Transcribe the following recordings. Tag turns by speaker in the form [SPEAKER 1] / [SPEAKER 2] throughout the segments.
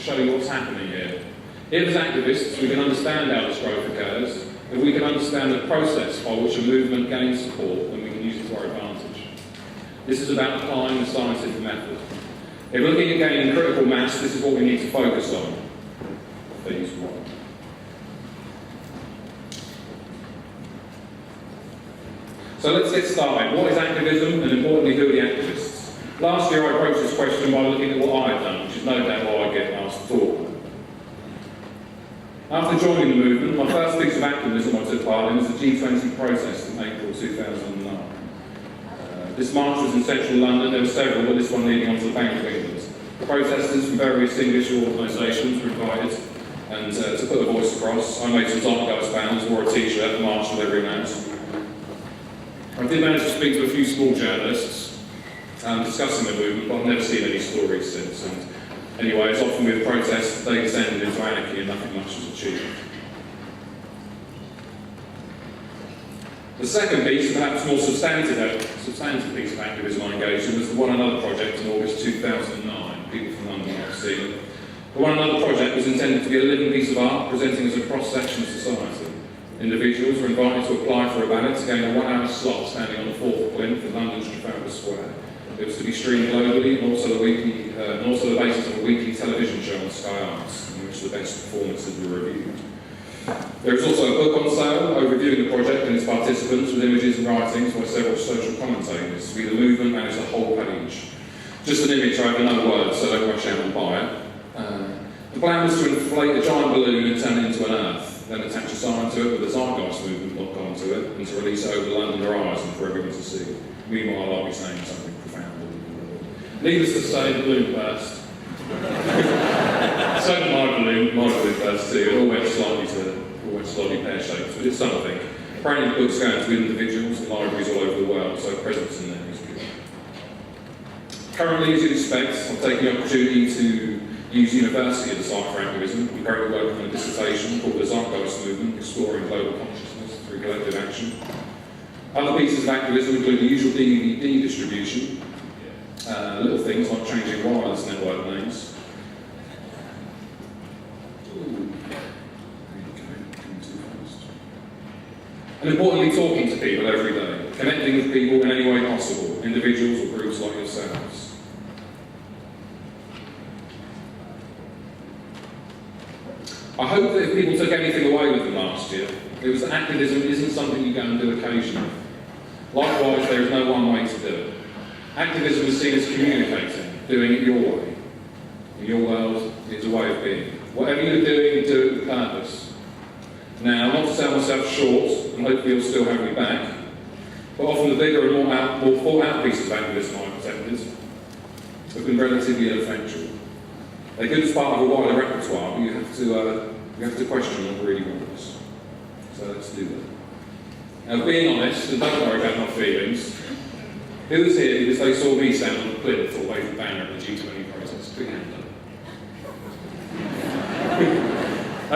[SPEAKER 1] show you what's happening here. If as activists we can understand how this growth occurs, if we can understand the process by which a movement gains support, then we can use it to our advantage. This is about applying the scientific method. If looking at gaining critical mass, this is what we need to focus on. Phase 1. So let's get started. What is activism, and importantly, who are the activists? Last year I approached this question by looking at what I had done, which is no doubt why I get asked to talk. After joining the movement, my first piece of activism I took part in was the G20 protest in April 2009. This march was in central London. There were several, but this one leading onto the Bank of England. Protesters from various English organisations were invited, and to put a voice across, I made some Zeitgeist banners, wore a t-shirt, and marched with every man. I did manage to speak to a few small journalists discussing the movement, but I've never seen any stories since. And anyway, as often with protests, they descended into anarchy and nothing much was achieved. The second piece, perhaps more substantive piece of activism I engaged in, was the One Another project in August 2009. People from London might have seen it. The One Another project was intended to be a living piece of art presenting as a cross-section of society. Individuals were invited to apply for a ballot to gain a 1-hour slot standing on the 4th plinth in London's Trafalgar Square. It was to be streamed globally and also the basis of a weekly television show on Sky Arts, in which the best performances were reviewed. There is also a book on sale overviewing the project and its participants with images and writings by several social commentators. We, the movement, managed the whole page. Just an image, I have no words, so don't rush out and buy it. The plan was to inflate a giant balloon and turn it into an earth, then attach a sign to it with the Zeitgeist movement locked onto it, and to release it over the London horizon for everyone to see. Meanwhile, I'll be saying something profound. Needless to say, the balloon burst. So did my balloon burst too. It all went slightly pear-shaped, but it's something. Apparently the book's going to individuals and libraries all over the world, so presence in there is good. Currently, as you'd expect, I'm taking the opportunity to use university as a site for activism. I'm currently working on a dissertation called the Zeitgeist Movement, exploring global consciousness through collective action. Other pieces of activism include the usual DVD distribution, little things like changing wireless network names. And importantly, talking to people every day, connecting with people in any way possible, individuals or groups like yourselves. I hope that if people took anything away with them last year, it was that activism isn't something you go and do occasionally. Likewise, there is no one way to do it. Activism is seen as communicating, doing it your way. In your world, it's a way of being. Whatever you're doing, do it with purpose. Now, not to sell myself short, and hopefully you'll still have me back, but often the bigger and more thought-out pieces of activism I've attempted have been relatively ineffectual. They're good as part of a wider repertoire, but you have to question what really wants. So let's do that. Now, being honest, and don't worry about my feelings, who was here because they saw me stand on the plinth or wave a banner at the G20 protest? Put your hand up.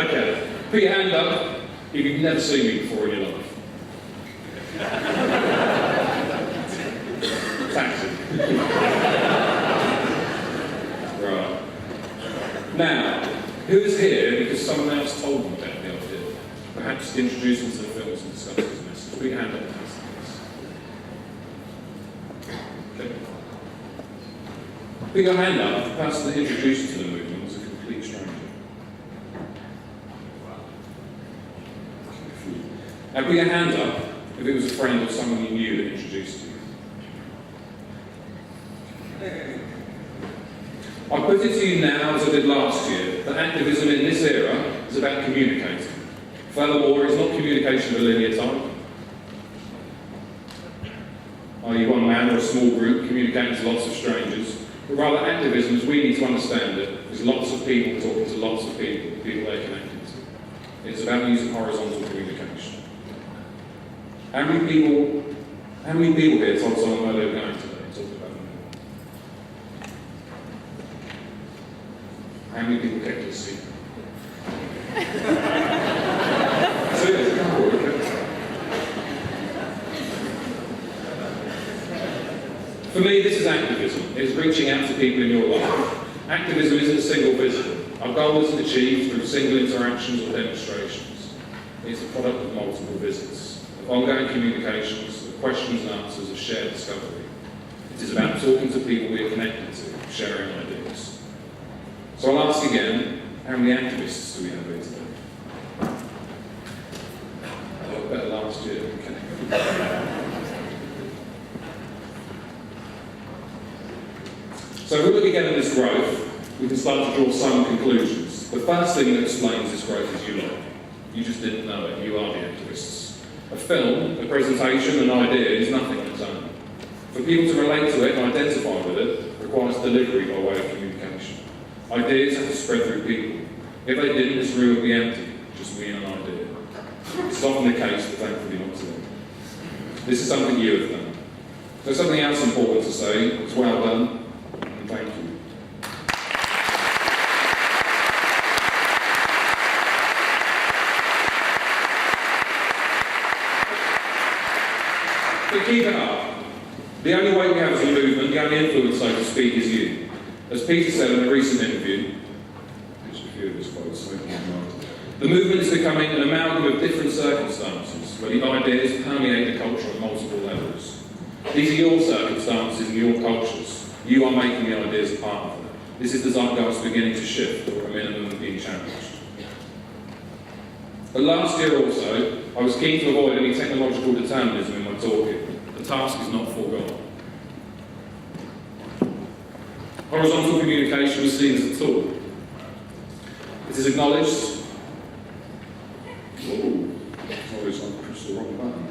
[SPEAKER 1] Okay, put your hand up if you've never seen me before in your life. Taxi. Right. Now, who is here because someone else told them about the idea? Perhaps introduce them to the films and discuss his message. Put your hand up. Okay. Put your hand up if the person that introduced you to the movement was a complete stranger. Now put your hand up if it was a friend or someone you knew that introduced you. I put it to you now, as I did last year, that activism in this era is about communicating. Furthermore, it's not communication of a linear type. i.e. one man or a small group communicating to lots of strangers, but rather activism, as we need to understand it, is lots of people talking to lots of people they're connected to. It's about using horizontal communication. How many people here told someone where they were going today and talked about them? How many people kept it a secret? So there's a couple, okay. For me, this is activism. It's reaching out to people in your life. Activism isn't a single vision. Our goal isn't achieved through single interactions or demonstrations. It's a product of multiple visits, of ongoing communications, of questions and answers, of shared discovery. It is about talking to people we are connected to, sharing ideas. So I'll ask again, how many activists do we have here today? Oh, better last year. Okay. So if we look again at this growth, we can start to draw some conclusions. The first thing that explains this growth is you lot. You just didn't know it. You are the activists. A film, a presentation, an idea is nothing on its own. For people to relate to it and identify with it requires delivery by way of communication. Ideas have to spread through people. If they didn't, this room would be empty, just me and an idea. This is often the case, but thankfully not today. This is something you have done. So something else important to say, it's well done, and thank you. But keep it up. The only way we have as a movement, the only influence, so to speak, is you. As Peter said in a recent interview, the movement is becoming an amalgam of different circumstances, where the ideas permeate the culture at multiple levels. These are your circumstances and your cultures. You are making the ideas a part of them. This is the zeitgeist beginning to shift, or a minimum being challenged. But last year also, I was keen to avoid any technological determinism in my talking. The task is not foregone. Horizontal communication was seen as a tool. It is acknowledged. Ooh, sorry, I pressed the wrong button.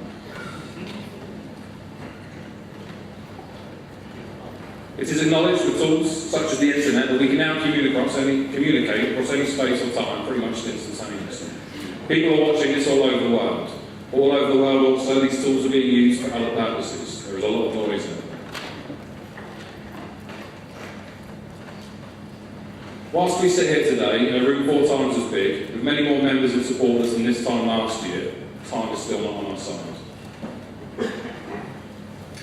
[SPEAKER 1] It is acknowledged with tools such as the internet that we can now communicate across any space or time pretty much instantaneously. People are watching this all over the world. All over the world also, these tools are being used for other purposes. There is a lot of noise in it. Whilst we sit here today in a room 4 times as big, with many more members and supporters than this time last year, time is still not on our side.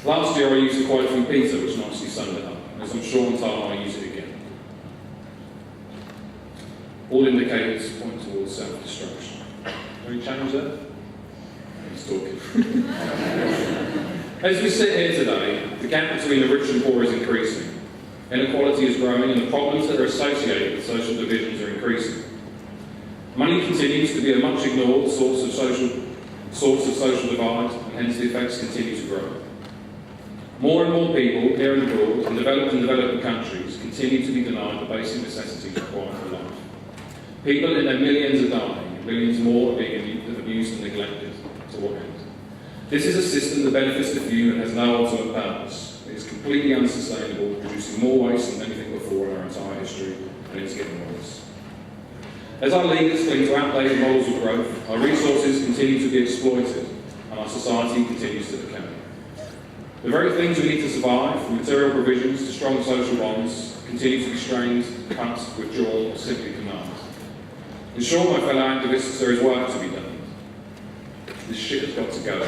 [SPEAKER 1] Last year I used a quote from Peter which nicely summed it up, and as I'm sure in time I'll use it again. All indicators point towards self-destruction. Can we change that? He's talking. As we sit here today, the gap between the rich and poor is increasing. Inequality is growing and the problems that are associated with social divisions are increasing. Money continues to be a much ignored source of social divide, and hence the effects continue to grow. More and more people, here and abroad, in developed and developing countries, continue to be denied the basic necessities required for life. People in their millions are dying, and millions more are being abused and neglected. To what end? This is a system that benefits the few and has no ultimate purpose. It is completely unsustainable, producing more waste than anything before in our entire history, and it's getting worse. As our leaders cling to outdated models of growth, our resources continue to be exploited, and our society continues to decay. The very things we need to survive, from material provisions to strong social bonds, continue to be strained, cut, withdrawn, or simply denied. In short, my fellow activists, there is work to be done. This shit has got to go.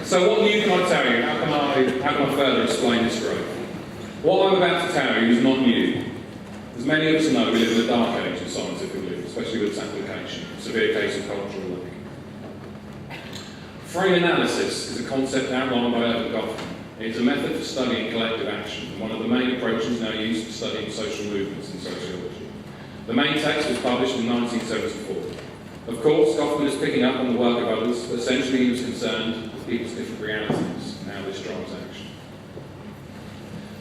[SPEAKER 1] So what new can I tell you? How can I further explain this growth? What I'm about to tell you is not new. As many of us know, we live in a dark age of scientifically, especially with its application, a severe case of cultural leak. Frame analysis is a concept outlined by Erving Goffman. It is a method for studying collective action, and one of the main approaches now used for studying social movements in sociology. The main text was published in 1974. Of course, Goffman is picking up on the work of others, but essentially he was concerned with people's different realities and how this drives action.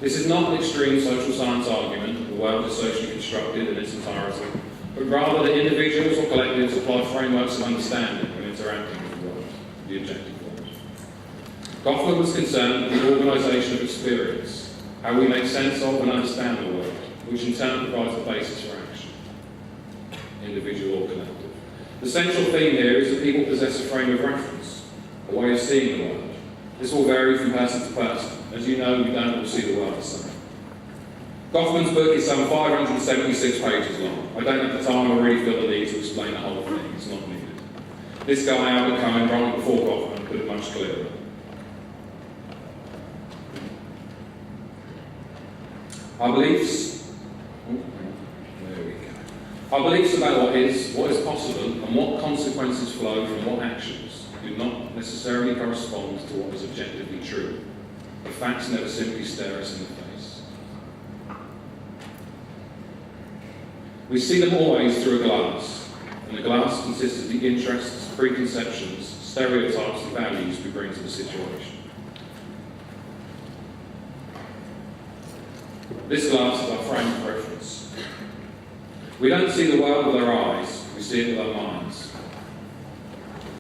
[SPEAKER 1] This is not an extreme social science argument that the world is socially constructed in its entirety, but rather that individuals or collectives apply frameworks of understanding when interacting with the world, the objective world. Goffman was concerned with the organisation of experience, how we make sense of and understand the world, which in turn provides the basis for action, individual or collective. The central theme here is that people possess a frame of reference, a way of seeing the world. This will vary from person to person. As you know, we don't all see the world the same. Goffman's book is some 576 pages long. I don't have the time or really feel the need to explain the whole thing. It's not needed. This guy, Albert Cohen, wrote before Goffman, put it much clearer. Our beliefs about what is possible, and what consequences flow from what actions do not necessarily correspond to what is objectively true. The facts never simply stare us in the face. We see them always through a glass, and the glass consists of the interests, preconceptions, stereotypes and values we bring to the situation. This glass is our frame of reference. We don't see the world with our eyes, we see it with our minds.